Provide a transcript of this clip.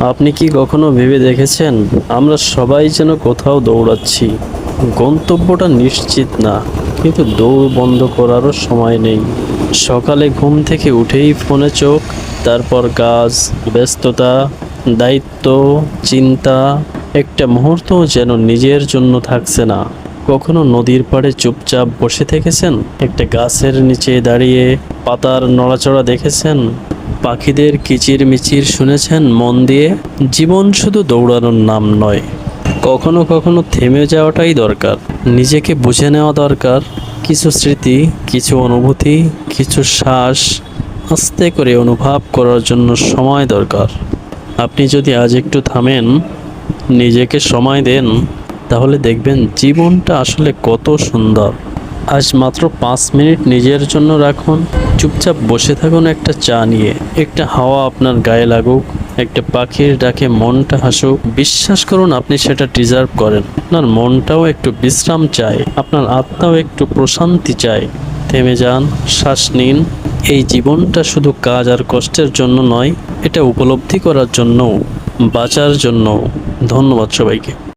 আপনি কি কখনো ভেবে দেখেছেন, আমরা সবাই যেন কোথাও দৌড়াচ্ছি, গন্তব্যটা নিশ্চিত না, কিন্তু দৌড় বন্ধ করারও সময় নেই। সকালে ঘুম থেকে উঠেই ফোনে চোখ, তারপর কাজ, ব্যস্ততা, দায়িত্ব, চিন্তা। একটা মুহূর্তও যেন নিজের জন্য থাকছে না। কখনো নদীর পাড়ে চুপচাপ বসে থেকেছেন, একটা গাছের নিচে দাঁড়িয়ে পাতার নড়াচড়া দেখেছেন, পাখিদের কিচিরমিচির শুনেছেন মন দিয়ে? জীবন শুধু দৌড়ানোর নাম নয়, কখনো কখনো থেমে যাওয়াটাই দরকার। নিজেকে বুঝে নেওয়া দরকার। কিছু স্মৃতি, কিছু অনুভূতি, কিছু শ্বাস আস্তে করে অনুভব করার জন্য সময় দরকার। আপনি যদি আজ একটু থামেন, নিজেকে সময় দেন, তাহলে দেখবেন জীবনটা আসলে কত সুন্দর। আজ মাত্র 5 মিনিট নিজের জন্য রাখুন। চুপচাপ বসে থাকুন একটা চা নিয়ে, একটা হাওয়া আপনার গায়ে লাগুক, একটা পাখির ডাকে মনটা হাসুক। বিশ্বাস করুন, আপনি সেটা ডিজার্ভ করেন। আপনার মনটাও একটু বিশ্রাম চায়, আপনার আত্মাও একটু প্রশান্তি চায়। থেমে যান, শ্বাস নিন। এই জীবনটা শুধু কাজ আর কষ্টের জন্য নয়, এটা উপলব্ধি করার জন্য, বাঁচার জন্য। ধন্যবাদ সবাইকে।